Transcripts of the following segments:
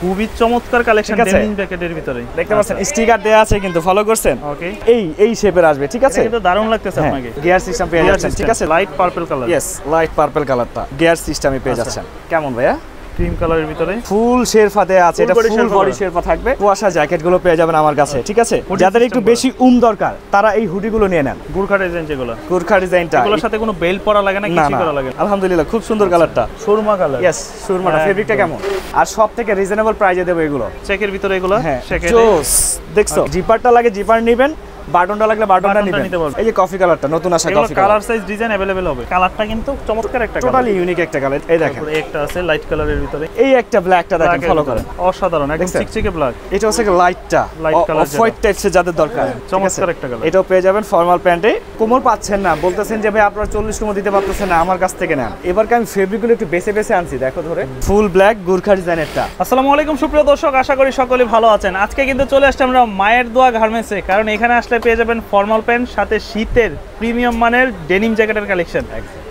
খুবই চমৎকার collection denim জ্যাকেটের ভিতরে দেখতে পাচ্ছেন স্টিকার দেয়া আছে কিন্তু ফলো করছেন ওকে এই শেপের আসবে ঠিক আছে এটা দারুণ লাগতেছে আপনাকে গিয়ার সিস্টেম পেয়ে যাচ্ছেন ঠিক আছে light purple colour yes light purple কালারটা গিয়ার সিস্টেমে পেয়ে যাচ্ছেন কেমন ভাইয়া ক্রিম কালারের ভিতরে ফুল শেরফা দেয়া আছে এটা ফুল বডি শেরফা থাকবে কুয়াশা জ্যাকেট গুলো পেয়ে যাবেন আমার কাছে ঠিক আছে যাদের একটু বেশি দরকার তারা এই হুডি গুলো নিয়ে নেন গুরখা ডিজাইন যেগুলো গুরখা ডিজাইনটা এগুলোর সাথে কোনো বেল পরা লাগে না কিছু করা লাগে আলহামদুলিল্লাহ খুব সুন্দর কালারটা সুরমা কালার यस সুরমাটা ফেব্রিকটা কেমন আর সবথেকে রিজনেবল প্রাইসে দেব এগুলো চেকের ভিতরে এগুলো জোস দেখছো জিপারটা লাগে জিপার নেবেন বাটনটা লাগলে বাটনটা নেবেন এই যে কফি কালারটা নতুন আসা coffee colour size design available হবে কালারটা কিন্তু চমৎকার একটা কালার টোটালি ইউনিক একটা কালার এই দেখেন একটা আছে লাইট কালারের ভিতরে এই একটা ব্ল্যাকটা দেখেন ফলো করেন অসাধারণ একদম চিকচিকে ব্ল্যাক এটা হচ্ছে লাইটটা লাইট কালার অফ হোয়াইট টাইপসের যাদের দরকার চমৎকার একটা কালার এটাও পেয়ে যাবেন ফর্মাল প্যান্টে কোমর পাচ্ছেন না বলতেছেন যে ভাই আপনারা 40 কোমর দিতে পারতেছেন না আমার কাছ থেকে নেন এবারকে আমি ফেব্রিকগুলো একটু বেছে বেছে আনছি দেখো ধরে ফুল ব্ল্যাক গুরখা ডিজাইনেরটা আসসালামু আলাইকুম সুপ্রিয় দর্শক আশা করি সকলে ভালো আছেন আজকে কিন্তু চলে আসছে আমরা মায়ের দোয়া গার্মেন্টসে কারণ এখানে আসলে পেয়ে যাবেন ফর্মাল প্যান্ট সাথে শীতের প্রিমিয়াম মানের ডেনিম জ্যাকেটের কালেকশন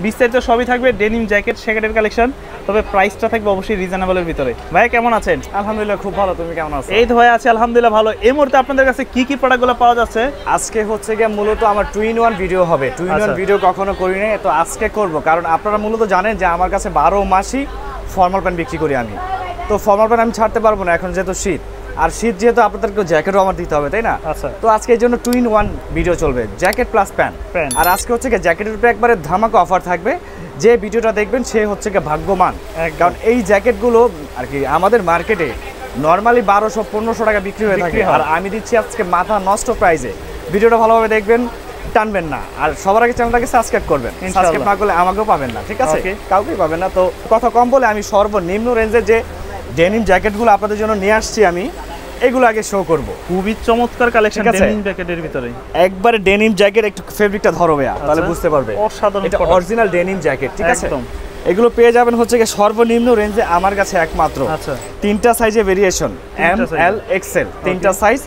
বিস্তারিত সবই থাকবে ডেনিম জ্যাকেট জ্যাকেটের কালেকশন তবে প্রাইসটা থাকবে অবশ্যই রিজনেবলের ভিতরে ভাই কেমন আছেন আলহামদুলিল্লাহ খুব ভালো তুমি কেমন আছো এই তো ভাই আছে আলহামদুলিল্লাহ ভালো এই মুহূর্তে আপনাদের কাছে কি কি প্রোডাক্টগুলো পাওয়া যাচ্ছে আজকে হচ্ছে গিয়ে মূলত আমার 2-in-1 ভিডিও হবে 2-in-1 ভিডিও কখনো করি না তো আজকে করব কারণ আপনারা মূলত জানেন যে আমার কাছে 12 মাসই ফর্মাল প্যান্ট বিক্রি করি আমি তো ফর্মাল প্যান্ট আমি ছাড়তে পারবো না এখন যেহেতু শীত আর শীত যেহেতু আপনাদেরকে জ্যাকেটও আমার দিতে হবে তাই না তো আজকে এই জন্য 2-in-1 ভিডিও চলবে জ্যাকেট প্লাস প্যান্ট আর আজকে হচ্ছে কি জ্যাকেটের উপরে একবারে ধামাকা অফার থাকবে যে ভিডিওটা দেখবেন সে হচ্ছে কি ভাগ্যবান কারণ এই জ্যাকেটগুলো আর কি আমাদের মার্কেটে নরমালি 1200-1500 টাকা বিক্রি হয়ে থাকে আর আমি দিচ্ছি আজকে মাথা নষ্ট প্রাইসে ভিডিওটা ভালোভাবে দেখবেন টানবেন না আর সবার আগে চ্যানেলটাকে সাবস্ক্রাইব করবেন সাবস্ক্রাইব না করলে আমাকেও পাবেন না ঠিক আছে কাউকেই পাবেন না তো কথা কম বলে আমি সর্বনিম্ন রেঞ্জের যে ডেনিম জ্যাকেটগুলো আপনাদের জন্য নিয়ে আসছি আমি এগুলো আগে শো করব খুবই চমৎকার কালেকশন ডেনিম জ্যাকেটের ভিতরে একবারে ডেনিম জ্যাকেট একটু ফেব্রিকটা ধরো ভাইয়া তাহলে বুঝতে পারবে অসাধারণ এটা অরিজিনাল ডেনিম জ্যাকেট ঠিক আছে এগুলো পেয়ে যাবেন হচ্ছে কি সর্বনিম্ন রেঞ্জে আমার কাছে একমাত্র তিনটা সাইজে ভেরিয়েশন এম এল এক্সেল তিনটা সাইজ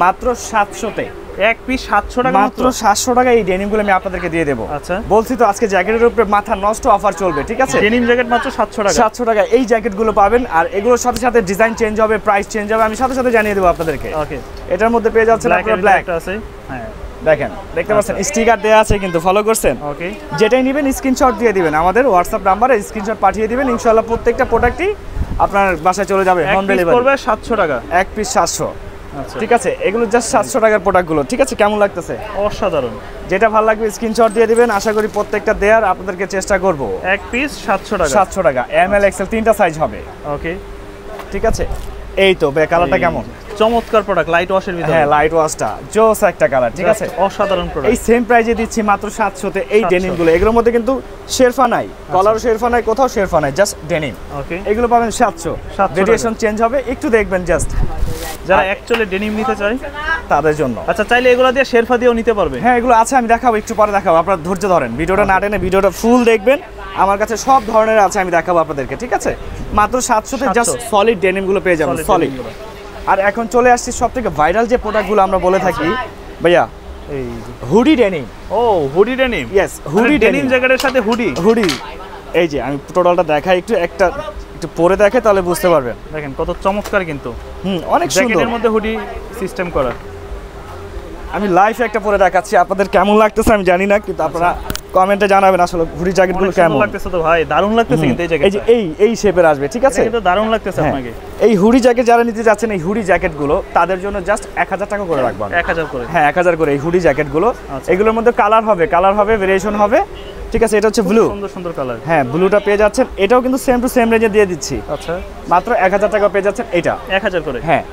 মাত্র 700 তে এক পিস 700 টাকা মাত্র 700 টাকা এই ডেনিমগুলো আমি আপনাদেরকে দিয়ে দেব আচ্ছা বলছি তো আজকে জ্যাকেটের উপরে মাথা নষ্ট অফার চলবে ঠিক আছে ডেনিম জ্যাকেট মাত্র 700 টাকা 700 টাকা এই জ্যাকেটগুলো পাবেন আর এগুলোর সাথে সাথে ডিজাইন চেঞ্জ হবে প্রাইস চেঞ্জ হবে আমি সাথে সাথে জানিয়ে দেব আপনাদেরকে ওকে এটার মধ্যে পেয়ে যাচ্ছেন আপনারা ব্ল্যাক আছে হ্যাঁ দেখেন দেখতে পাচ্ছেন স্টিকার দেয়া আছে কিন্তু ফলো করছেন ওকে যেটাই নেবেন স্ক্রিনশট দিয়ে দিবেন আমাদের হোয়াটসঅ্যাপ নাম্বারে স্ক্রিনশট পাঠিয়ে দিবেন ইনশাআল্লাহ প্রত্যেকটা প্রোডাক্টই আপনার বাসায় চলে যাবে হোম ডেলিভারি করবে 700 টাকা এক পিস 700 আচ্ছা ঠিক আছে এগুলো জাস্ট 700 টাকার প্রোডাক্টগুলো ঠিক আছে কেমন লাগতেছে অসাধারণ যেটা ভালো লাগবে স্ক্রিনশট দিয়ে দিবেন আশা করি প্রত্যেকটা দেয়ার আপনাদেরকে চেষ্টা করব এক পিস 700 টাকা 700 টাকা এম এল এক্সেল তিনটা সাইজ হবে ওকে ঠিক আছে এই তো কালারটা কেমন চমৎকার প্রোডাক্ট লাইট ওয়াশের ভিতরে হ্যাঁ লাইট ওয়াশটা জোস একটা কালার ঠিক আছে অসাধারণ প্রোডাক্ট এই সেম প্রাইজে দিচ্ছি মাত্র 700 তে এই ডেনিম গুলো এগুলোর মধ্যে কিন্তু শেরফা নাই কলারও শেরফা নাই কোথাও শেরফা নাই জাস্ট ডেনিম ওকে এগুলো পাবেন 700 ভেরিয়েশন চেঞ্জ হবে একটু দেখবেন জাস্ট যারা অ্যাকচুয়ালি ডেনিম নিতে চায় তাদের জন্য আচ্ছা চাইলে এগুলো দিয়ে শেরফা দিয়েও নিতে পারবে হ্যাঁ এগুলো আছে আমি দেখাবো একটু পরে দেখাবো আপনারা ধৈর্য ধরেন ভিডিওটা না টেনে ভিডিওটা ফুল দেখবেন আমার কাছে সব ধরনের আছে আমি দেখাবো আপনাদেরকে ঠিক আছে মাত্র 700 তে জাস্ট সলিড ডেনিম গুলো পেয়ে যাবেন সলিড আর এখন চলে আসছি সবথেকে ভাইরাল যে প্রোডাক্টগুলো আমরা বলে থাকি ভাইয়া এই হুডি ডেনিম ও hoodie denim yes hoodie denim জ্যাকেটের সাথে হুডি এই যে আমি টোটালটা দেখাই একটু পরে দেখে তাহলে বুঝতে পারবেন দেখেন কত চমৎকার কিন্তু অনেক সুন্দর জ্যাকেটের মধ্যে হুডি সিস্টেম করা আমি লাইভ একটা পরে দেখাচ্ছি আপনাদের কেমন লাগতেছে আমি জানি না কিন্তু আপনারা কমেন্টে জানাবেন আসলে হুডি জ্যাকেটগুলো কেমন লাগতেছে তো ভাই দারুণ লাগতেছে কিন্তু এই জ্যাকেট এই যে এই শেপের আসবে ঠিক আছে এটা দারুণ লাগতেছে আপনাকে এই হুডি জ্যাকেট যারা নিতে যাচ্ছেন এই হুডি জ্যাকেটগুলো তাদের জন্য জাস্ট 1000 টাকা করে রাখবেন 1000 করে হ্যাঁ 1000 করে এই হুডি জ্যাকেটগুলো এগুলোর মধ্যে কালার হবে ভেরিয়েশন হবে ঠিক আছে এটা হচ্ছে ব্লু সুন্দর সুন্দর কালার হ্যাঁ ব্লুটা পেয়ে যাচ্ছেন এটাও কিন্তু সেম টু সেম রেঞ্জে দিয়ে দিচ্ছি আচ্ছা মাত্র মাত্র 1000 টাকা পেয়ে যাচ্ছেন এটা 1000 করে হ্যাঁ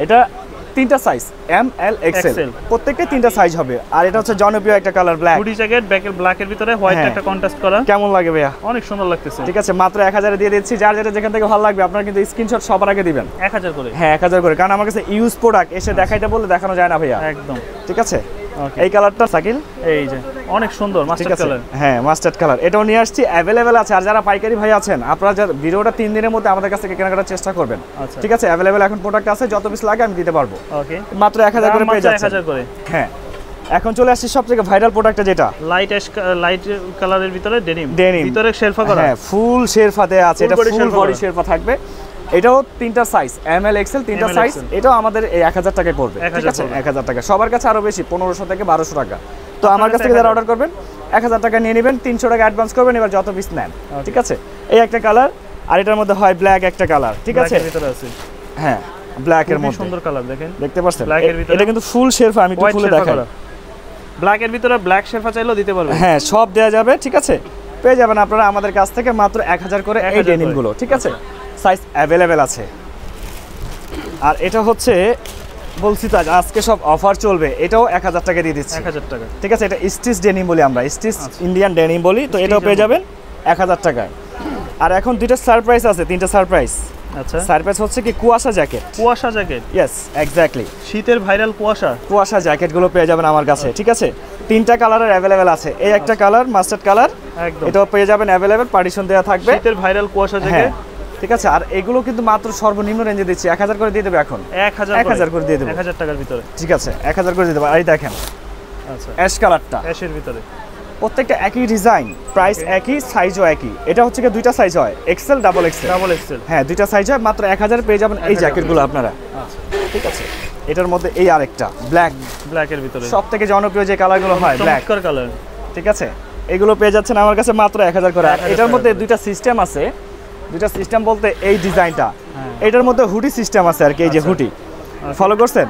এটা তিনটা সাইজ এম এল এক্সেল প্রত্যেকটা তিনটা সাইজ হবে আর এটা হচ্ছে জনপ্রিয় একটা কালার ব্ল্যাক হুডি জ্যাকেট ব্ল্যাকের ভিতরে হোয়াইট একটা কন্ট্রাস্ট করা কেমন লাগে ভাইয়া অনেক সুন্দর লাগতেছে ঠিক আছে মাত্র 1000 এ দিয়ে দিচ্ছি যার যেটা যেখান থেকে ভালো লাগবে আপনারা কিন্তু স্ক্রিনশট সবার আগে দিবেন 1000 করে হ্যাঁ 1000 করে কারণ আমার কাছে ইউজ প্রোডাক্ট এসে দেখাইতে বললে দেখানো যায় না ভাইয়া একদম ঠিক আছে এই কালারটা সাকিল এই যে অনেক সুন্দর মাস্টার্ড কালার হ্যাঁ মাস্টার্ড কালার এটাও নিয়ে আসছি अवेलेबल আছে আর যারা পাইকারি ভাই আছেন আপনারা যারা ভিডিওটা 3 দিনের মধ্যে আমাদের কাছ থেকে কেনাকাটার চেষ্টা করবেন ঠিক আছে अवेलेबल এখন প্রোডাক্ট আছে যত পিস লাগে আমি দিতে পারবো ওকে মাত্র 1000 করে পেয়ে যাচ্ছেন 1000 করে হ্যাঁ এখন চলে আসছে সবথেকে ভাইরাল প্রোডাক্টটা যেটা লাইট কালারের ভিতরে ডেনিম ভিতরে শেরফা করা হ্যাঁ ফুল শেরফা দেয়া আছে এটা ফুল বডি শেরফা থাকবে এটাও তিনটা সাইজ এম এল এক্সেল তিনটা ML, সাইজ, XL এটাও আমাদের এই 1000 টাকায় পড়বে। 1000 ঠিক আছে, পড়বে। 1000 টাকা। সবার কাছে আরো বেশি 1500 থেকে 1200 টাকা। তো আমার কাছ থেকে যারা অর্ডার করবেন 1000 টাকা নিয়ে নেবেন, 300 টাকা অ্যাডভান্স করবেন, এবার যত পিস নেন। ঠিক আছে, এই একটা কালার, আর এটার মধ্যে হয় ব্ল্যাক একটা কালার। ঠিক আছে, ব্ল্যাকের ভিতরে আছে, হ্যাঁ ব্ল্যাক এর খুবই মধ্যে সুন্দর কালার দেখেন, দেখতে পাচ্ছেন black এর ভিতরে এটা কিন্তু ফুল শেরফা, আমি একটু হোয়াইট খুলে শেরফা দেখাই। করা। ব্ল্যাকের ভিতরে ব্ল্যাক শেরফা চাইলেও দিতে পারবে। হ্যাঁ সব দেওয়া যাবে। ঠিক আছে, পেয়ে যাবেন আপনারা আমাদের কাছ থেকে মাত্র 1000 করে এই 1000 ডেনিম গুলো। ঠিক আছে, সাইজ অ্যাভেলেবেল আছে। আর এটা হচ্ছে বলছি তো আজকে সব অফার চলবে, এটাও 1000 টাকা দিয়ে দিচ্ছি। 1000 টাকা। ঠিক আছে, এটা স্টিচ ডেনিম বলি আমরা, স্টিচ আচ্ছা। ইন্ডিয়ান ডেনিম বলি, তো এটাও পেয়ে যাবেন 1000 টাকায়। আর এখন দুইটা সারপ্রাইজ আছে, তিনটা সারপ্রাইজ। আচ্ছা, সারপ্রাইজ হচ্ছে কি কুয়াশা জ্যাকেট। কুয়াশা জ্যাকেট, ইয়েস এক্স্যাক্টলি, শীতের ভাইরাল কুয়াশা। কুয়াশা জ্যাকেটগুলো পেয়ে যাবেন আমার কাছে। ঠিক আছে, তিনটা কালারের অ্যাভেলেবেল আছে। এই একটা কালার মাস্টার্ড কালার, একদম এটাও পেয়ে যাবেন অ্যাভেলেবেল, পার্টিশন দেওয়া থাকবে। শীতের ভাইরাল কুয়াশা হ্যাঁ জ্যাকেট। ঠিক আছে, আর এগুলো কিন্তু মাত্র সর্বনিম্ন রেঞ্জে দিচ্ছি, 1000 করে দিয়ে দেবো এখন। 1000 করে দিয়ে দেবো। 1000 টাকার ভিতরে। ঠিক আছে, 1000 করে দিয়ে দেবো। আর এই দেখেন আচ্ছা, অ্যাশ কালারটা, অ্যাশের ভিতরে প্রত্যেকটা একই ডিজাইন, প্রাইস একই, সাইজও একই। এটা হচ্ছে কি দুইটা সাইজ হয়, Excel double Excel. Double Excel. হ্যাঁ দুইটা সাইজ হয়, মাত্র 1000 পেয়ে যাবেন এই 1000 জ্যাকেটগুলো আপনারা। আচ্ছা, ঠিক আছে, এটার মধ্যে এই আরেকটা ব্ল্যাক, ব্ল্যাকের ভিতরে সব থেকে জনপ্রিয় যে কালারগুলো হয় ব্ল্যাক। চমৎকার কালার। ঠিক আছে, এগুলো পেয়ে যাচ্ছেন আমার কাছে মাত্র 1000 করে। আর 1000 এটার মধ্যে করে। দুইটা সিস্টেম আছে, দুইটা সিস্টেম বলতে এই ডিজাইনটা, হ্যাঁ। এটার মধ্যে হুডি সিস্টেম আছে আর কি, এই যে আচ্ছা। হুডি ফলো করছেন,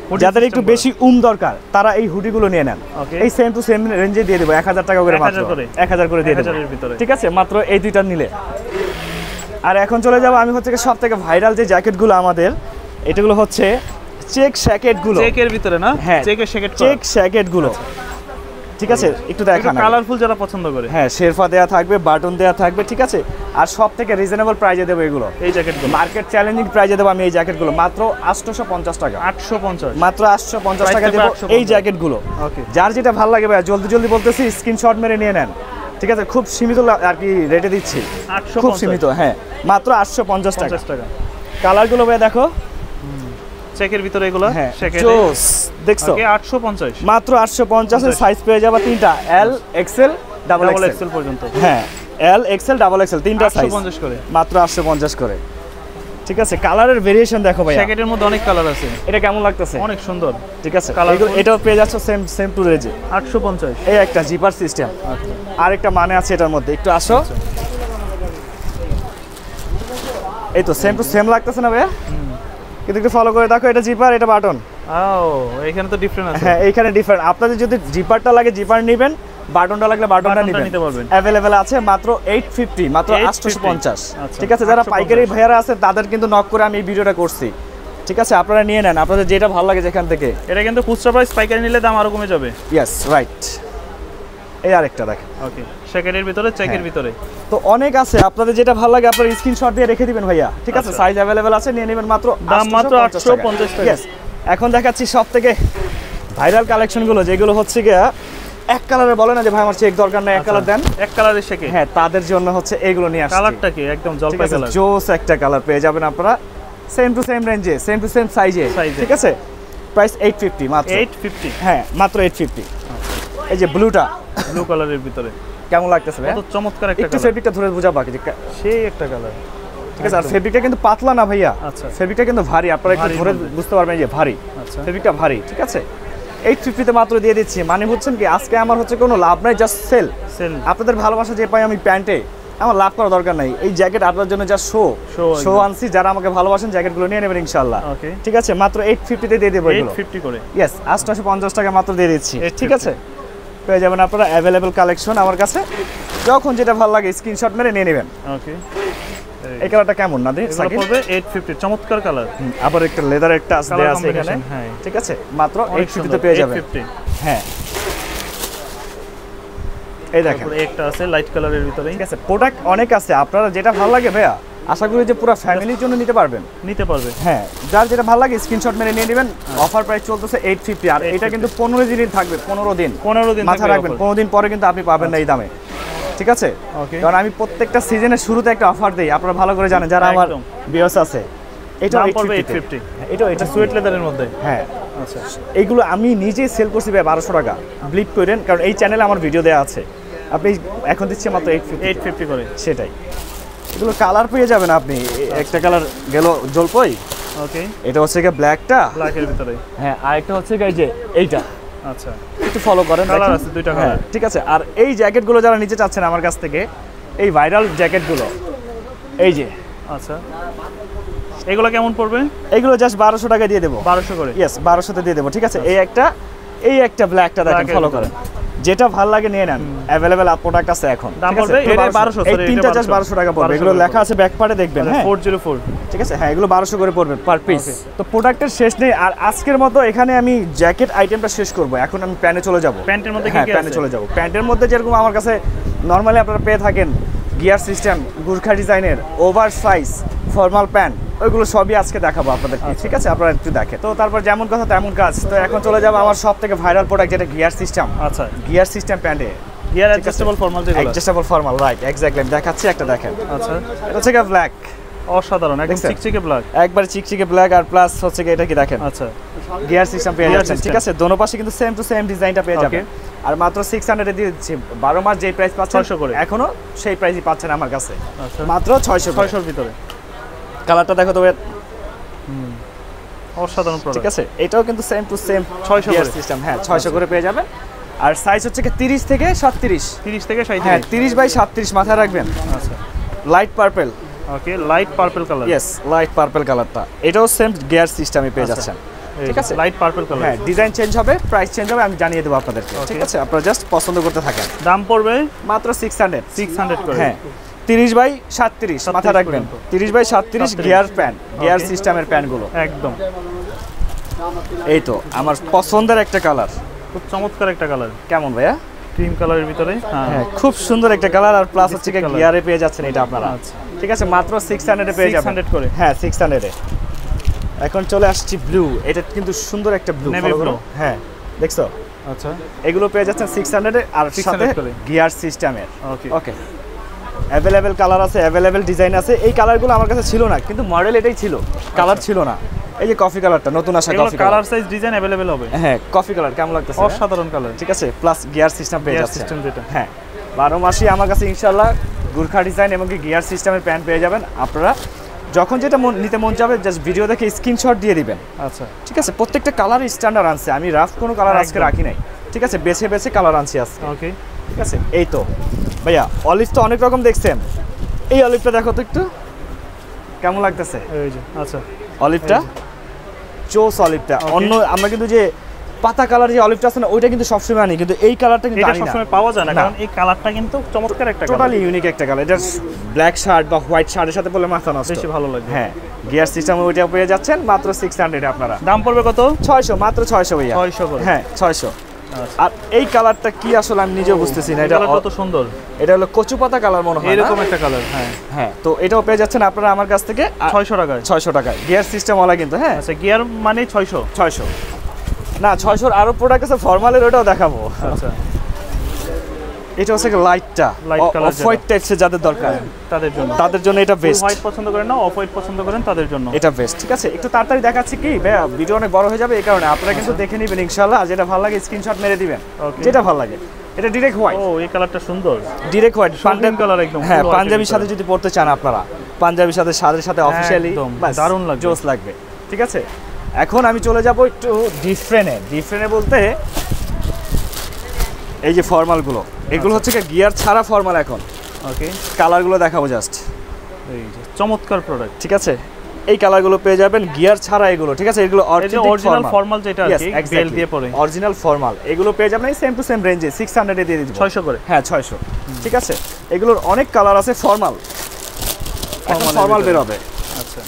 Hoodie যাদের system একটু করা। বেশি দরকার তারা এই হুডিগুলো নিয়ে নেন। ওকে। এই সেম টু সেম রেঞ্জে দিয়ে দেবো 1000 টাকা করে, 1000 মাত্র করে। 1000 করে দিয়ে দেবো। 1000 এর ভিতরে। ঠিক আছে, মাত্র এই দুইটা নিলে। আর এখন চলে যাবো আমি হচ্ছে সব থেকে ভাইরাল যে জ্যাকেটগুলো আমাদের, এটাগুলো হচ্ছে চেক জ্যাকেটগুলো। চেকের ভিতরে না? হ্যাঁ চেকের জ্যাকেট। চেক জ্যাকেটগুলো। ঠিক আছে, একটু দেখান। কালারফুল যারা পছন্দ করে। হ্যাঁ শেরফা দেয়া থাকবে, বাটন দেয়া থাকবে। ঠিক আছে, আর সব থেকে রিজনেবল প্রাইজে দেবো এগুলো, এই জ্যাকেটগুলো মার্কেট চ্যালেঞ্জিং প্রাইজে দেবো আমি এই জ্যাকেটগুলো মাত্র 850 টাকা। 850। মাত্র 850 টাকা Price দেবো থাকবে 850 এই জ্যাকেটগুলো। ওকে। যার যেটা ভালো লাগে ভাই জলদি জলদি বলতেছি, স্ক্রিনশট মেরে নিয়ে নেন। ঠিক আছে, খুব সীমিত আর কি রেটে দিচ্ছি, 850 খুব সীমিত। হ্যাঁ মাত্র 850 টাকা। 50 টাকা। কালারগুলো ভাই দেখো, চেকের ভিতরে এগুলো। হ্যাঁ চেকের। জোস, দেখছো ওকে, 850। মাত্র 850 এর সাইজ পেয়ে যাবে তিনটা, L XL double double XL. XL পর্যন্ত। হ্যাঁ এল এক্সেল ডাবল এক্সেল তিনটা সাইজ 850 করে। মাত্র 850 করে। ঠিক আছে, কালারের ভেরিয়েশন দেখো ভাই, জ্যাকেটের মধ্যে অনেক কালার আছে, এটা কেমন লাগতেছে? অনেক সুন্দর। ঠিক আছে, Colourful। এটাও পেয়ে যাচ্ছ সেম সেম টু রেঞ্জে। 850। এই একটা জিপার সিস্টেম, আচ্ছা। আরেকটা মানে আছে এটার মধ্যে, একটু আসো। এই তো সেম টু সেম লাগতেছে না ভাইয়া? কিন্তু একটু ফলো করে দেখো, এটা জিপার, এটা বাটন। ও, এখানে তো ডিফারেন্ট আছে। হ্যাঁ এইখানে ডিফারেন্ট। আপনাদের যদি জিপারটা লাগে জিপার নেবেন, বাটনটা লাগলে বাটনটা বাটনটা নেবেন, নিতে পারবেন। অ্যাভেলেবেল আছে মাত্র 850, মাত্র 850 850। আচ্ছা, ঠিক আছে, যারা 850 পাইকারি ভাইয়ারা আছে তাদের কিন্তু নক করে আমি এই ভিডিওটা করছি। ঠিক আছে, আপনারা নিয়ে নেন আপনাদের যেটা ভালো লাগে যেখান থেকে। এটা কিন্তু খুচরা প্রাইস, পাইকারি নিলে দাম আরো কমে যাবে। ইয়েস রাইট, এই আরেকটা দেখেন। ওকে, জ্যাকেটের ভিতরে, চেকের হ্যাঁ। ভিতরে। তো অনেক আছে, আপনাদের যেটা ভালো লাগে আপনারা স্ক্রিনশট দিয়ে রেখে দিবেন ভাইয়া। ঠিক আছে, আচ্ছা। সাইজ অ্যাভেলেবেল আছে, নিয়ে নেবেন মাত্র দাম মাত্র 850 টাকা। ইয়েস, এখন দেখাচ্ছি সব থেকে ভাইরাল কালেকশনগুলো, যেগুলো হচ্ছে গিয়া এক কালারে বলে না যে ভাই আমার চেক দরকার নাই, এক কালার দেন। এক কালারের শেকে। হ্যাঁ তাদের জন্য হচ্ছে এইগুলো নিয়ে আসছি। কালারটা কি একদম ঠিক জলপাই আছে, কালার। জোস একটা কালার পেয়ে যাবেন আপনারা, সেম টু সেম রেঞ্জে, সেম টু সেম সাইজে। Size-এ। ঠিক আছে, প্রাইস 850 মাত্র। 850। হ্যাঁ মাত্র 850। এই যে ব্লুটা ব্লু কালারের ভিতরে কেমন লাগতেছে ভাই? কত চমৎকার একটা একটু কালার। ফেব্রিকটা ধরে বুঝাবা কি? সেই একটা কালার। ঠিক আছে, আর ফেব্রিকটা কিন্তু পাতলা না ভাইয়া, আচ্ছা। ফেব্রিকটা কিন্তু ভারী, আপনারা একটু ভারীর ধরে মধ্যে। বুঝতে পারবেন যে ভারী, আচ্ছা। ফেব্রিকটা ভারী। ঠিক আছে, 850 তে মাত্র দিয়ে দিচ্ছি। মানে হচ্ছেন কি আজকে আমার হচ্ছে কোনো লাভ নাই, জাস্ট সেল। সেল। আপনাদের ভালোবাসা যে পাই আমি প্যান্টে, আমার লাভ করা দরকার নাই। এই জ্যাকেট আপনার জন্য জাস্ট শো Show আনছি। যারা আমাকে ভালোবাসেন জ্যাকেটগুলো নিয়ে নেবেন ইনশাআল্লাহ। ওকে। ঠিক আছে, মাত্র 850 তে দিয়ে দেবো এগুলো। 850 করে। ইয়েস, 850 টাকা মাত্র দিয়ে দিচ্ছি। 850 ঠিক আছে, পেয়ে যাবেন আপনারা অ্যাভেলেবল কালেকশন আমার কাছে, যখন যেটা ভালো লাগে স্ক্রিনশট মেরে নিয়ে নেবেন। ওকে। এই কালারটা কেমন না দে এগুলো সাকিব? পড়বে 850, চমৎকার কালার। আবার একটা লেদারের টাচ Colour দেয়া আছে এখানে। combination, হ্যাঁ। ঠিক আছে, মাত্র অনেক 850 তে সুন্দর, পেয়ে যাবেন। 850। হ্যাঁ এই দেখেন। তারপরে একটা আছে লাইট কালারের ভিতরে। ঠিক আছে, প্রোডাক্ট অনেক আছে, আপনারা যেটা ভালো লাগে ভাইয়া আশা করি যে পুরো ফ্যামিলির জন্য নিতে পারবেন। নিতে পারবে। হ্যাঁ, যার যেটা ভালো লাগে স্ক্রিনশট মেরে নিয়ে নেবেন। অফার প্রাইস চলতেছে 850, আর এটা কিন্তু 15 দিনই থাকবে, 15 দিন। 15 দিন মাথা রাখবেন, 15 দিন পরে কিন্তু আপনি পাবেন না এই দামে। ঠিক আছে, ওকে। কারণ আমি প্রত্যেকটা সিজনের শুরুতে একটা অফার দেই, আপনারা ভালো করে জানেন যারা আমার একদম। ভিউয়ার্স আছে। এটা দাম পড়বে 850 850। এটা এটা সুয়েট লেদারের মধ্যে। হ্যাঁ, আচ্ছা। এইগুলো আমি নিজেই সেল করছি ভাই 1200 টাকা। ব্লিপ করেন, কারণ এই চ্যানেলে আমার ভিডিও দেওয়া আছে। আপনি এখন দিচ্ছে মাত্র 850 850 করে। সেটাই। এগুলো কালার পেয়ে যাবেন আপনি। একটা কালার গেল জলপাই, ওকে, এটা হচ্ছে কি ব্ল্যাকটা, ব্ল্যাকের ভিতরে। হ্যাঁ, আর একটা হচ্ছে কি এই যে এইটা, আচ্ছা, একটু ফলো করেন, কালার দেখেন। আছে দুইটা হ্যাঁ, কালার। ঠিক আছে। আর এই জ্যাকেটগুলো যারা নিতে চাচ্ছেন আমার কাছ থেকে, এই ভাইরাল জ্যাকেটগুলো, এই যে আচ্ছা, এগুলো কেমন পড়বে? এইগুলো জাস্ট 1200 টাকা দিয়ে দেবো। 1200 করে? ইয়েস, 1200 তে দিয়ে দেবো, ঠিক আছে। এই একটা ব্ল্যাকটা দেখেন, ব্ল্যাকের ফলো ভিতরে। করেন, যেটা ভালো লাগে নিয়ে নেন, অ্যাভেলেবেল প্রোডাক্ট আছে এখন। দাম ঠিক আছে? পড়বে এগুলো এটা 1200, এই sorry, তিনটা এটা জাস্ট 1200 টাকা পড়বে। 1200 এগুলো করে লেখা আছে ব্যাক পার্টে, দেখবেন। হ্যাঁ, 404, ঠিক আছে। হ্যাঁ, এগুলো 1200 করে পড়বে পার পিস। তো প্রোডাক্টের শেষ নেই। আর আজকের মতো এখানে আমি জ্যাকেট আইটেমটা শেষ করব। এখন আমি প্যান্টে চলে যাব। প্যান্টের মধ্যে কি হ্যাঁ, কি প্যান্টে আছে? চলে যাব। প্যান্টের মধ্যে যেরকম আমার কাছে নরমালি আপনারা পেয়ে থাকেন, গিয়ার সিস্টেম, গুর্খা ডিজাইনের, ওভার সাইজ ফর্মাল প্যান্ট, ওইগুলো সবই আজকে দেখাবো আপনাদেরকে। ঠিক আছে, আপনারা একটু দেখেন। তো তারপর যেমন কথা তেমন কাজ। তো এখন চলে যাবো আমার সব থেকে ভাইরাল প্রোডাক্ট, যেটা গিয়ার সিস্টেম। আচ্ছা, গিয়ার সিস্টেম প্যান্টে গিয়ার অ্যাডজাস্টেবল ফর্মাল যেগুলো। Adjustable formal, right, exactly. আমি দেখাচ্ছি, একটা দেখেন। আচ্ছা, এটা হচ্ছে ব্ল্যাক, অসাধারণ, একদম দেখছেন? চিকচিকে ব্ল্যাক। একবার চিকচিকে ব্ল্যাক। আর প্লাস হচ্ছে কি, এটা কি দেখেন, আচ্ছা, গিয়ার সিস্টেম পেয়ে Gear যাচ্ছেন। system। ঠিক আছে, দোনো পাশে কিন্তু সেম টু সেম ডিজাইনটা পেয়ে যাবেন। আর মাত্র 600 এ দিয়ে দিচ্ছি। 12 মাস যেই প্রাইস পাচ্ছেন 600 করে। এখনো সেই প্রাইসই পাচ্ছেন আমার কাছে, আচ্ছা, মাত্র 600 করে। 600 এর ভিতরে। কালারটা দেখো তবে, অসাধারণ ঠিক প্রোডাক্ট। আছে। এটাও কিন্তু সেম টু সেম 600 গিয়ার করে। সিস্টেম। হ্যাঁ, 600 করে পেয়ে যাবেন। আর সাইজ হচ্ছে কি 30 থেকে 37। 30 থেকে 37। হ্যাঁ, 30 বাই 37 মাথায় রাখবেন। আচ্ছা, light purple, okay, light purple colour. Yes, light purple কালারটা। এটাও সেম গিয়ার সিস্টেমে পেয়ে আচ্ছা। যাচ্ছেন। ঠিক আছে, লাইট পার্পল কালার। হ্যাঁ, ডিজাইন চেঞ্জ হবে, প্রাইস চেঞ্জ হবে, আমি জানিয়ে দেবো আপনাদেরকে। ঠিক আছে, আপনারা জাস্ট পছন্দ করতে থাকেন। দাম পড়বে মাত্র 600। 600 করে। হ্যাঁ, 30 বাই 37 মাথায় রাখবেন। 30 বাই 37 গিয়ার প্যান্ট, গিয়ার সিস্টেমের প্যান্টগুলো একদম এই তো আমার পছন্দের একটা কালার। খুব চমৎকার একটা কালার, কেমন ভাইয়া? ক্রিম কালারের ভিতরে। হ্যাঁ, খুব সুন্দর একটা কালার। আর প্লাস হচ্ছে Biscuit color। গিয়ারে পেয়ে যাচ্ছেন এটা আপনারা। আচ্ছা। ঠিক আছে, মাত্র 600 এ পেয়ে যাবেন। 600 করে। হ্যাঁ, 600 এ। এখন চলে আসছি ব্লু। এটা কিন্তু সুন্দর একটা ব্লু। Navy blue। হ্যাঁ, দেখছো? আচ্ছা, এগুলো পেয়ে যাচ্ছেন 600 এ। আর 600 সাথে করে। গিয়ার সিস্টেমের। ওকে, ওকে, অ্যাভেলেবেল কালার আছে, অ্যাভেলেবেল ডিজাইন আছে। এই কালারগুলো আমার কাছে ছিল না, কিন্তু মডেল এটাই ছিল, কালার ছিল না। এই যে কফি কালারটা, নতুন আসা এগুলো coffee colour colour. Size design available হবে। হ্যাঁ, কফি কালার কেমন লাগতেছে? অসাধারণ কালার। ঠিক আছে, প্লাস গিয়ার সিস্টেম পেয়ে গিয়ার যাচ্ছে। সিস্টেম যেটা। হ্যাঁ, 12 মাসই আমার কাছে ইনশাআল্লাহ গুর্খা ডিজাইন এবং কি গিয়ার সিস্টেমের প্যান্ট পেয়ে যাবেন। আপনারা যখন যেটা নিতে মন যাবে জাস্ট ভিডিও দেখে স্ক্রিনশট দিয়ে দিবেন। আচ্ছা, ঠিক আছে, প্রত্যেকটা কালার স্ট্যান্ডার্ড আনছে, আমি রাফ কোনো কালার আজকে একদম। রাখি নাই। ঠিক আছে, বেছে বেছে কালার আনছি আজকে। ওকে, ঠিক আছে, এই তো ভাইয়া অলিভ তো অনেক রকম দেখছেন। এই অলিভটা দেখো তো একটু, কেমন লাগতেছে এই যে। আচ্ছা, অলিভটা? চোস অলিভটা। Okay. অন্য আমরা কিন্তু যে পাতা কালার যে অলিভটা আছে না, ওইটা কিন্তু সবসময় আনি, কিন্তু এই কালারটা কিন্তু এটা আনি না। সবসময় পাওয়া যায় না, না। কারণ এই কালারটা কিন্তু চমৎকার একটা কালার, টোটালি ইউনিক একটা কালার। এটা ব্ল্যাক শার্ট বা হোয়াইট শার্টের সাথে বলে মাথা নষ্ট। বেশি ভালো লাগবে। হ্যাঁ, গিয়ার সিস্টেম ওইটা পেয়ে যাচ্ছেন মাত্র 600 আপনারা। দাম পড়বে কত? 600, মাত্র 600 ভাইয়া। 600 করে। হ্যাঁ, 600। আচ্ছা। আর এই কালারটা কি আসলে আমি নিজেও বুঝতেছি না। এটা কালারটা কত সুন্দর, এটা হলো কচু পাতা কালার মনে হয় না? এরকম একটা কালার। হ্যাঁ, হ্যাঁ, তো এটাও পেয়ে যাচ্ছেন আপনারা আমার কাছ থেকে 600 টাকায়। 600 টাকায়। গিয়ার সিস্টেম ওলা কিন্তু। হ্যাঁ, আচ্ছা, গিয়ার মানে 600। 600 না, 600 আরো প্রোডাক্ট আছে ফর্মালের, ওটাও দেখাবো। আচ্ছা, এটা হচ্ছে লাইটটা, Light color অফ হোয়াইট টাইপসের যাদের দরকার তাদের জন্য এটা বেস্ট। হোয়াইট পছন্দ করেন না, অফ হোয়াইট পছন্দ করেন, তাদের জন্য এটা বেস্ট। ঠিক আছে, একটু তাড়াতাড়ি দেখাচ্ছি কি ভাইয়া, ভিডিও অনেক বড় হয়ে যাবে, এই কারণে আপনারা কিন্তু দেখে নেবেন ইনশাআল্লাহ। আর যেটা ভালো লাগে স্ক্রিনশট মেরে দিবেন, Okay. যেটা ভালো লাগে। এটা ডিরেক্ট হোয়াইট, ও এই কালারটা সুন্দর, ডিরেক্ট হোয়াইট পাঞ্জাবি কালার একদম। হ্যাঁ, full white এর পাঞ্জাবির সাথে ভিতরে। যদি পড়তে চান আপনারা, পাঞ্জাবির সাথে সাদের সাথে অফিশিয়ালি একদম, দারুণ লাগবে। জোস লাগবে। ঠিক আছে, এখন আমি চলে যাব একটু ডিফারেন্টে বলতে এই যে ফর্মালগুলো, এগুলো হচ্ছে গিয়ার ছাড়া ফর্মাল। এখন ওকে, কালারগুলো দেখাবো জাস্ট। এই যে চমৎকার প্রোডাক্ট। ঠিক আছে, এই কালারগুলো পেয়ে যাবেন গিয়ার ছাড়া এগুলো। ঠিক আছে, এগুলো অরিজিনাল ফর্মাল যেটা আর কি বেল দিয়ে পরে, অরিজিনাল ফর্মাল এগুলো পেয়ে যাবেন এই সেম টু সেম রেঞ্জে 600 এ দিয়ে দিব। 600 করে। হ্যাঁ, 600। ঠিক আছে, এগুলোর অনেক কালার আছে ফর্মাল, ফর্মাল বের হবে। আচ্ছা,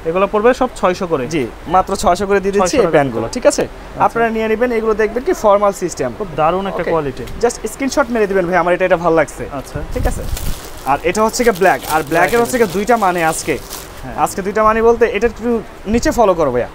এগুলো পড়বে সব 600 করে। জি, মাত্র 600 করে দিয়ে দিচ্ছি 600 এই টাকা। প্যান্টগুলো। ঠিক আছে, আপনারা নিয়ে নেবেন, এগুলো দেখবেন কি ফর্মাল সিস্টেম, খুব দারুণ একটা Okay. কোয়ালিটি। জাস্ট স্ক্রিনশট মেরে দিবেন ভাই আমার এটা ভালো লাগছে। আচ্ছা, ঠিক আছে, আর এটা হচ্ছে কি ব্ল্যাক, আর ব্ল্যাকের হচ্ছে কি দুইটা মানে আজকে। হ্যাঁ। আজকে দুইটা মানে বলতে এটা একটু নিচে ফলো করো ভাইয়া,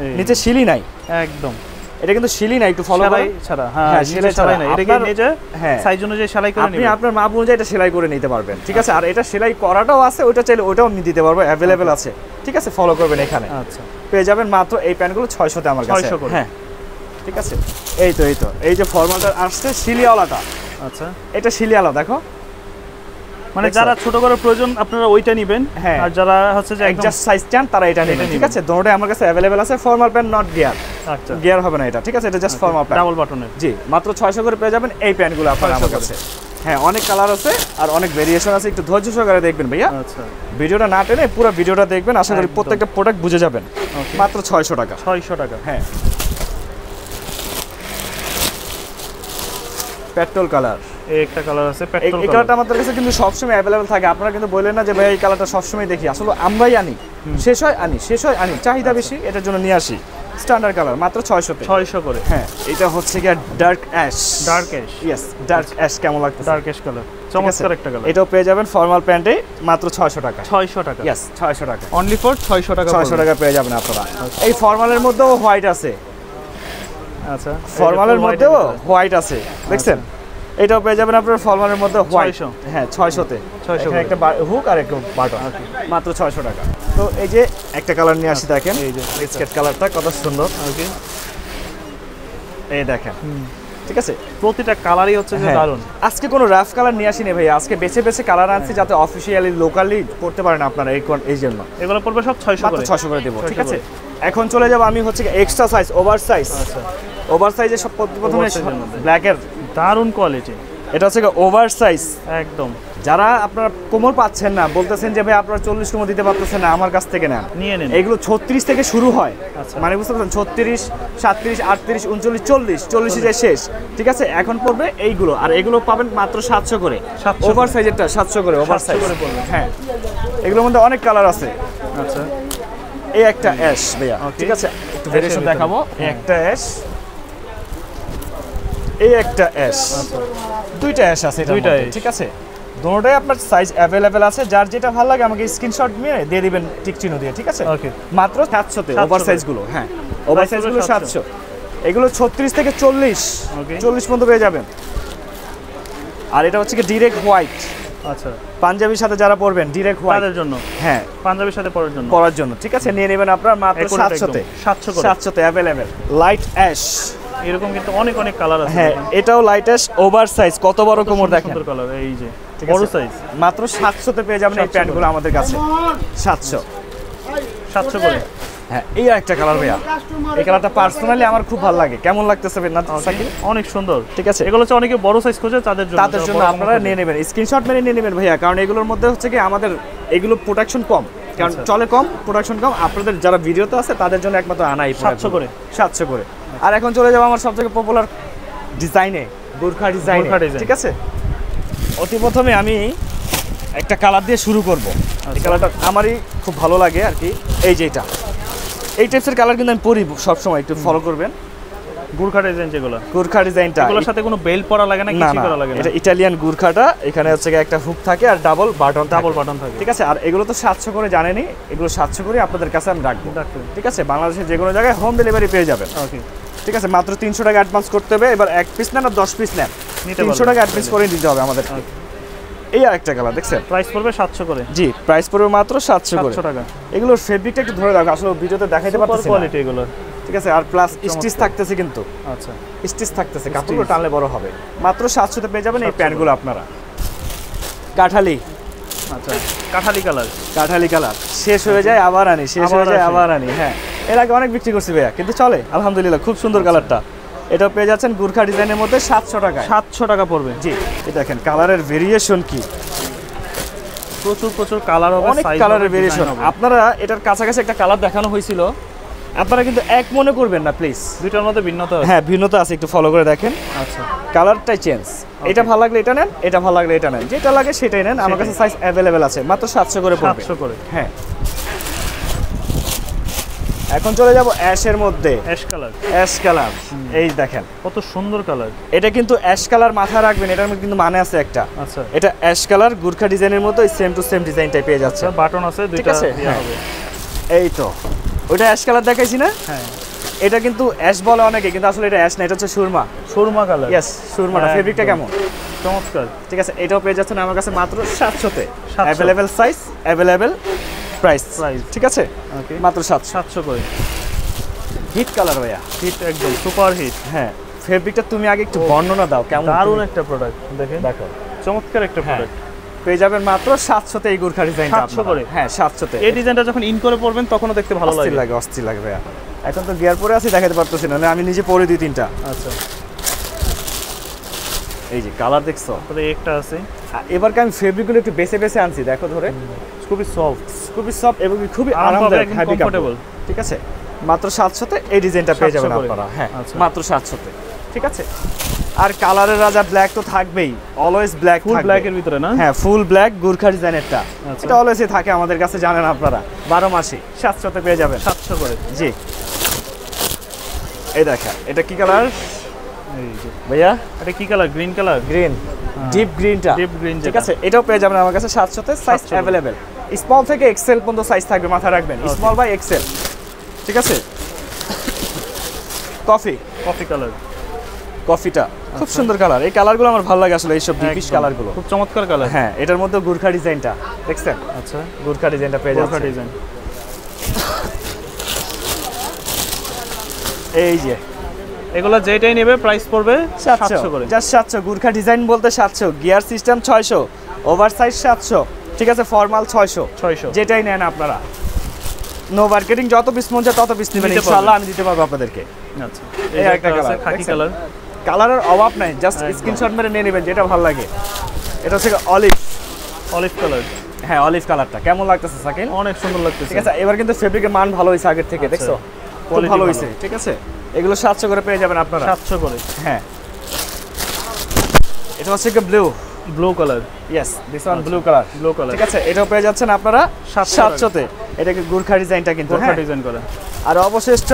এই নিচে শিলি নাই, একদম এটা কিন্তু শিলি নাই, একটু ফলো করো। সেলাই ছাড়া। হ্যাঁ, হ্যাঁ, সেলাই সেলাই ছাড়া না, ছাড়া। এটাকে আপনার- নিজে হ্যাঁ, সাইজ অনুযায়ী সেলাই করে আপনি নেবেন। আপনার মাপ অনুযায়ী এটা সেলাই করে নিতে পারবেন। ঠিক আছে, আর এটা সেলাই করাটাও আছে, ওইটা চাইলে ওইটাও আমি দিতে পারবো, অ্যাভেলেবেল আছে। ঠিক আছে, ফলো করবেন এখানে, আচ্ছা, পেয়ে যাবেন মাত্র এই প্যান্টগুলো 600-তে আমার কাছে। 600 করে। হ্যাঁ, ঠিক আছে, এই যে ফর্মালটা আসছে শিলিয়াওয়ালাটা, আচ্ছা, এটা শিলিয়াওয়ালা দেখো, মানে যারা ছোট করে প্রয়োজন আপনারা ওইটা নেবেন, হ্যাঁ। আর যারা হচ্ছে যে একদম অ্যাডজাস্ট সাইজ চান তারা এটা নেবেন, ঠিক আছে। দুটোটাই আমার কাছে अवेलेबल আছে, ফর্মাল প্যান্ট নট গিয়ার, আচ্ছা গিয়ার হবে না এটা, ঠিক আছে। এটা জাস্ট ফর্মাল প্যান্ট, ডাবল বাটনের। জি মাত্র 600 করে পেয়ে যাবেন এই প্যান্টগুলো আপনার আমার কাছে। হ্যাঁ, অনেক কালার আছে আর অনেক ভেরিয়েশন আছে, একটু ধৈর্য সহকারে দেখবেন ভাইয়া। আচ্ছা, ভিডিওটা না টেনে পুরো ভিডিওটা দেখবেন, আশা করি একদম। প্রত্যেকটা প্রোডাক্ট বুঝে যাবেন। মাত্র 600 টাকা। 600 টাকা। হ্যাঁ, পেট্রোল কালার, এই একটা কালার আছে এই পেট্রোল কালারটা কালার। আমাদের কাছে কিন্তু সবসময় অ্যাভেলেবল থাকে। আপনারা কিন্তু বললেন না যে ভাই এই কালারটা সবসময় দেখি, আসলে আমরাই আনি, শেষ হয় আনি, শেষ হয় আনি, চাহিদা বেশি এটার জন্য নিয়ে আসি। স্ট্যান্ডার্ড কালার মাত্র 600 তে। 600 করে। হ্যাঁ, এটা হচ্ছে কি dark ash. Dark ash. Yes, dark ash কেমন লাগতেছে? ডার্ক অ্যাশ কালার, চমৎকার একটা কালার। এটাও পেয়ে যাবেন ফর্মাল প্যান্টে মাত্র 600 টাকা। 600 টাকা। ইয়েস, 600 টাকা। অনলি ফর 600 টাকা। 600 টাকা পেয়ে যাবেন আপনারা। এই ফর্মালের মধ্যেও হোয়াইট আছে, আচ্ছা ফর্মালের মধ্যেও হোয়াইট আছে, দেখছেন? এটাও পেয়ে যাবেন আপনারা ফর্মালের মধ্যে হোয়াইট। 600। হ্যাঁ, 600 তে। 600 এখানে একটা হুক আর একটা বাটন, মাত্র 600 টাকা। তো এই যে একটা কালার নিয়ে আসি, দেখেন এই যে বিস্কেট কালারটা কত সুন্দর। ওকে, এই দেখেন, ঠিক আছে। প্রতিটা কালারই হচ্ছে যে হ্যাঁ। দারুণ। আজকে কোনো রাফ কালার নিয়ে আসিনি ভাই, আজকে বেছে বেছে কালার আনছি যাতে অফিসিয়ালি লোকালি পড়তে পারেন আপনারা, এই জন্য এগুলো পড়বে সব 600 মাত্র করে। 600 করে দেবো, ঠিক 600 আছে। এখন চলে যাব আমি হচ্ছে এক্সট্রা সাইজ, ওভার সাইজ। আচ্ছা, ওভার সাইজে সব প্রথমে Oversize-এর মধ্যে। ব্ল্যাকের, দারুণ কোয়ালিটি এটা হচ্ছে ওভার সাইজ। একদম। যারা আপনারা কোমর পাচ্ছেন না, বলতেছেন যে ভাই আপনারা 40 কোমর দিতে পারতেছেন না, আমার কাছ থেকে নেন, নিয়ে নিন। এগুলো 36 থেকে শুরু হয়। আচ্ছা। মানে বুঝতে পারছেন, 36, 37, 38, 39, 40, 40 যায় শেষ, ঠিক আছে। এখন পড়বে এইগুলো, আর এগুলো পাবেন মাত্র 700 করে। 700 ওভার সাইজেরটা 700 করে, ওভার 700 সাইজ করে পড়বে। হ্যাঁ, এগুলোর মধ্যে অনেক কালার আছে। আচ্ছা, এই একটা অ্যাশ ভাইয়া, Okay. ঠিক আছে, একটু Ash-এর ভেরিয়েশন ভিতরে। দেখাবো। এই একটা অ্যাশ, এই একটা অ্যাশ, দুইটা অ্যাশ আছে এটার দুইটা মধ্যে, ash। ঠিক আছে। দুটোটাই আপনার সাইজ অ্যাভেলেবেল আছে, যার যেটা ভালো লাগে আমাকে স্ক্রিনশট নিয়ে দিয়ে দিবেন টিক চিহ্ন দিয়ে, ঠিক আছে। ওকে, মাত্র 700 তে 700 ওভার করে। সাইজ গুলো। হ্যাঁ, ওভার Price সাইজ পড়বে গুলো 700 700। এগুলো 36 থেকে 40, Okay. 40 পর্যন্ত পেয়ে যাবেন। আর এটা হচ্ছে কি ডিরেক্ট হোয়াইট, আচ্ছা, পাঞ্জাবির সাথে যারা পরবেন ডিরেক্ট হোয়াইট, তাদের জন্য, হ্যাঁ পাঞ্জাবির সাথে পরার জন্য। পরার জন্য, ঠিক আছে। নিয়ে নেবেন আপনারা মাত্র Accurate 700 তে। একদম, 700 করে। 700 তে অ্যাভেলেবেল লাইট অ্যাশ। এরকম কিন্তু অনেক অনেক কালার আছে। হ্যাঁ, এটাও লাইট অ্যাশ, ওভার সাইজ, কত বড় কোমর দেখেন, সুন্দর কালার, এই যে ঠিক বড় আছে? সাইজ। মাত্র 700 তে পেয়ে যাবেন এই 700 প্যান্টগুলো আমাদের কাছে, 700। 700 করে। হ্যাঁ, এই একটা কালার ভাইয়া, এই কালারটা পার্সোনালি আমার খুব ভালো লাগে। কেমন লাগতেছে না সাকিব? অনেক সুন্দর, ঠিক আছে। এগুলো হচ্ছে অনেকে বড় সাইজ খোঁজে, তাদের জন্য, তাদের জন্য আপনারা নিয়ে নেবেন, স্ক্রিনশট মেরে নিয়ে নেবেন ভাইয়া, কারণ এগুলোর মধ্যে হচ্ছে কি আমাদের এগুলো প্রোডাকশন কম, কারণ আচ্ছা। চলে কম, প্রোডাকশন কম। আপনাদের যারা ভিডিওতে আছে তাদের জন্য একমাত্র আনাই 700 করে। 700 করে। আর এখন চলে যাবো আমার সবথেকে পপুলার ডিজাইনে, গুর্খা ডিজাইন, গুর্খা ডিজাইন। ঠিক আছে। অতি প্রথমে আমি একটা কালার দিয়ে শুরু করব। এই কালারটা আমারই খুব ভালো লাগে আর কি, এই যে এটা, এই টাইপসের কালার কিন্তু আমি পরি সবসময়, একটু ফলো করবেন। গুর্খা ডিজাইন যেগুলো, গুর্খা ডিজাইনটা, এগুলোর সাথে কোনো বেল্ট পরা লাগে না, না কিছু না, করা লাগে না, এটা ইটালিয়ান গুর্খাটা, এখানে হচ্ছে গিয়ে একটা হুক থাকে আর ডাবল বাটন, ডাবল বাটন থাকে। ঠিক আছে। আর এগুলো তো 700 করে জানেনই, এগুলো 700 করে আপনাদের কাছে আমি রাখবো, রাখবেন। ঠিক আছে। বাংলাদেশের যে কোনো জায়গায় হোম ডেলিভারি পেয়ে যাবেন, ওকে, ঠিক আছে। মাত্র 300 টাকা অ্যাডভান্স করতে হবে। এবার 1 পিস নেন আর 10 পিস নেন, নিতে 300 পারবেন। টাকা অ্যাডভান্স করে দিতে হবে আমাদের। এই আরেকটা কালার দেখছেন, প্রাইস পড়বে 700 করে। জি, প্রাইস পড়বে মাত্র 700 করে। 700 টাকা। এগুলোর ফেব্রিকটা একটু ধরে রাখো, আসলে ভিডিওতে দেখাইতে সুপার পারতেছি না, কোয়ালিটি এগুলো, ঠিক আছে। আর প্লাস স্টিচ থাকতেছে, কিন্তু আচ্ছা, স্টিচ থাকতেছে, কাপড়গুলো টানলে বড় হবে। মাত্র 700 তে পেয়ে যাবেন এই 700 প্যান্টগুলো আপনারা। কাঠালি, আচ্ছা, কাঠালি কালার, কাঠালি কালার, শেষ হয়ে যায় আবার আনি, শেষ হয়ে যায় আবার আনি। হ্যাঁ, এর আগে অনেক বিক্রি করছি ভাইয়া, কিন্তু চলে আলহামদুলিল্লাহ, খুব সুন্দর কালারটা। এটা পেয়ে যাচ্ছেন গুর্খা ডিজাইনের মধ্যে 700 টাকায়। 700 টাকা পড়বে। জি, এই দেখেন কালারের ভেরিয়েশন কি, প্রচুর প্রচুর কালার হবে, অনেক size কালারের হবে, ভেরিয়েশন। design হবে। আপনারা এটার কাছাকাছি একটা কালার দেখানো হয়েছিল, আপনারা কিন্তু এক মনে করবেন না প্লিজ। দুইটার মধ্যে ভিন্নতা আছে। হ্যাঁ, ভিন্নতা আছে, একটু ফলো করে দেখেন। আচ্ছা, কালারটাই চেঞ্জ, এটা ভালো লাগলে এটা নেন, এটা ভালো লাগলে এটা নেন, যেটা লাগে সেটাই নেন। আমার কাছে সাইজ অ্যাভেলেবেল আছে, মাত্র 700 করে পড়বে। 700 করে। হ্যাঁ, এখন চলে যাব অ্যাশের মধ্যে, অ্যাশ কালার, অ্যাশ কালার। এই দেখেন কত সুন্দর কালার। এটা কিন্তু অ্যাশ কালার মাথায় রাখবেন, এটার মধ্যে কিন্তু মানে আছে একটা। আচ্ছা, এটা অ্যাশ কালার গুর্খা ডিজাইনের মতো সেম টু সেম ডিজাইনটাই পেয়ে যাচ্ছে। বাটন আছে দুইটা, আছে? দেয়া হ্যাঁ। হবে। এই তো, ওইটা অ্যাশ কালার দেখাইছি না? হ্যাঁ, এটা কিন্তু অ্যাশ বলে অনেকে, কিন্তু আসলে এটা অ্যাশ না, এটা হচ্ছে সুরমা। সুরমা কালার। ইয়েস, সুরমাটা। ফেব্রিকটা কেমন চমৎকার। ঠিক আছে। এটাও পেয়ে যাচ্ছেন আমার কাছে মাত্র 700 তে। 700 অ্যাভেলেবেল সাইজ, অ্যাভেলেবেল প্রাইস, ঠিক আছে। ওকে, মাত্র 700। 700 করে। হিট কালার ভাইয়া, হিট, একদম সুপার হিট। হ্যাঁ। ফেব্রিকটা তুমি আগে একটু বর্ণনা দাও, কেমন? দারুণ একটা প্রোডাক্ট, দেখেন, দেখো, চমৎকার একটা হ্যাঁ। প্রোডাক্ট। পেয়ে যাবেন মাত্র 700 এই গুরখা ডিজাইনটা 700 করে? হ্যাঁ 700 এই ডিজাইনটা যখন ইন করে পরবেন তখনও দেখতে ভালো লাগে। অস্থির লাগে ভাইয়া। এখন তো গিয়ার পরে আছি দেখাতে পারতেছি না, আমি নিজে পরে 2-3টা। আচ্ছা, এই যে কালার দেখছো, তারপরে একটা আছে। এবারকে আমি ফেব্রিকগুলো একটু বেছে বেছে আনছি, দেখো ধরে খুবই সফট, খুবই সফট এবং খুবই আরামদায়ক, আরামদায়ক, একদম হেভি কমফোর্টেবল। কাপড়। ঠিক আছে, মাত্র 700 এই ডিজাইনটা পেয়ে যাবেন 700 করে। আপনারা। হ্যাঁ আচ্ছা। মাত্র 700। ঠিক আছে, আর কালারের রাজা ব্ল্যাক তো থাকবেই, অলওয়েজ ব্ল্যাক ফুল থাকবে। ব্ল্যাকের ভিতরে না? হ্যাঁ ফুল ব্ল্যাক গুরখা ডিজাইনেরটা, আচ্ছা। এটা অলওয়েজই থাকে আমাদের কাছে, জানেন আপনারা, 12 মাসই 700 পেয়ে যাবেন। 700 করে। জি, এই দেখা, এটা কি কালার এই যে ভাইয়া? এটা কি colour? Green colour, green, deep গ্রিনটা। Deep green. ঠিক আছে, এটাও পেয়ে যাবেন আমার কাছে 700 সাইজ 700 অ্যাভেলেবেল, স্মল থেকে এক্সেল পর্যন্ত সাইজ থাকবে, মাথায় রাখবেন, Okay. Small by Excel. ঠিক আছে, কফি কালার। কফিটা খুব সুন্দর কালার, এই কালারগুলো আমার ভালো লাগে আসলে, এইসব ডিপিশ একদম, কালারগুলো খুব চমৎকার কালার। হ্যাঁ, এটার মধ্যে গুরখা ডিজাইনটা দেখছেন, আচ্ছা, গুরখা ডিজাইনটা পেয়ে গোর্খা যাচ্ছে। ডিজাইন। এই যে এগুলো যেটাই নেবে প্রাইস পড়বে 700 করে। জাস্ট 700, গুরখা ডিজাইন বলতে 700, গিয়ার সিস্টেম 600, ওভার সাইজ 700। ঠিক আছে, ফর্মাল 600, যেটাই নেন আপনারা। নো মার্কেটিং, যত পিস মন চায় তত পিস নেবেন, নিতে ইনশাআল্লাহ আমি দিতে পারবো আপনাদেরকে। আচ্ছা, এই এই একটা একটা কালার, খাকি দেখছেন? কালার। কালারের অভাব নাই, জাস্ট একদম। স্ক্রিনশট মেরে নিয়ে নেবেন যেটা ভালো লাগে। এটা হচ্ছে অলিভ, অলিভ কালার। হ্যাঁ অলিভ কালারটা কেমন লাগতেছে সাকিল? অনেক সুন্দর লাগতেছে। ঠিক আছে, এবার কিন্তু ফেব্রিকের মান ভালো হয়েছে আগের থেকে, আচ্ছা, দেখছো খুব quality ভালো ভালো। হয়েছে। ঠিক আছে, এগুলো 700 করে পেয়ে যাবেন আপনারা। 700 করে। হ্যাঁ, এটা হচ্ছে কি blue, blue colour. Yes this one blue colour. Blue colour. ঠিক আছে, এটাও পেয়ে যাচ্ছেন আপনারা 700 তে। এটা কি গুরখা ডিজাইনটা কিন্তু, গোর্খা হ্যাঁ। ডিজাইন করা। আর অবশিষ্ট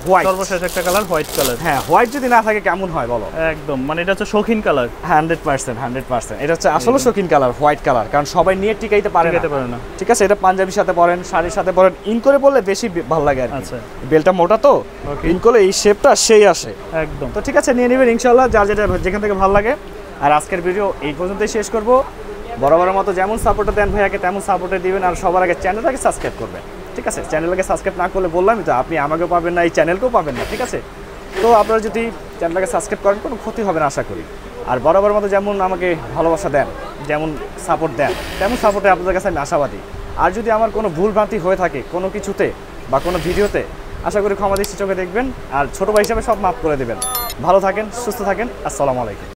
হোয়াইট, সর্বশেষ একটা কালার হোয়াইট কালার। হ্যাঁ হোয়াইট যদি না থাকে কেমন হয় বলো? একদম, মানে এটা হচ্ছে শৌখিন কালার। 100%, এটা হচ্ছে আসলে শৌখিন কালার, হোয়াইট কালার, কারণ সবাই নিয়ে টিকাইতে পারে টিকাইতে না। পারে না। ঠিক আছে, এটা পাঞ্জাবির সাথে পরেন, শাড়ির সাথে পরেন, ইন করে পরলে বেশি ভালো লাগে আর কি। আচ্ছা, বেলটা মোটা তো, Okay. ইন করলে এই শেপটা সেই আসে। একদম। তো ঠিক আছে, নিয়ে নেবেন ইনশাআল্লাহ, যার যেটা যেখান থেকে ভালো লাগে। আর আজকের ভিডিও এই পর্যন্তই শেষ করব। বরাবরের মতো যেমন সাপোর্ট দেন ভাইয়াকে তেমন সাপোর্টে দিবেন, আর সবার আগে চ্যানেলটাকে সাবস্ক্রাইব করবেন। ঠিক আছে, চ্যানেলটাকে সাবস্ক্রাইব না করলে বললামই তো, আপনি আমাকেও পাবেন না, এই চ্যানেলকেও পাবেন না। ঠিক আছে, তো আপনারা যদি চ্যানেলটাকে সাবস্ক্রাইব করেন কোনো ক্ষতি হবে না আশা করি। আর বরাবরের মতো যেমন আমাকে ভালোবাসা দেন, যেমন সাপোর্ট দেন, তেমন সাপোর্টে আপনাদের কাছে আমি আশাবাদী। আর যদি আমার কোনো ভুলভ্রান্তি হয়ে থাকে কোনো কিছুতে বা কোনো ভিডিওতে, আশা করি ক্ষমা দৃষ্টি চোখে দেখবেন, আর ছোট ভাই হিসাবে সব মাফ করে দেবেন। ভালো থাকেন, সুস্থ থাকেন, আসসালামু আলাইকুম।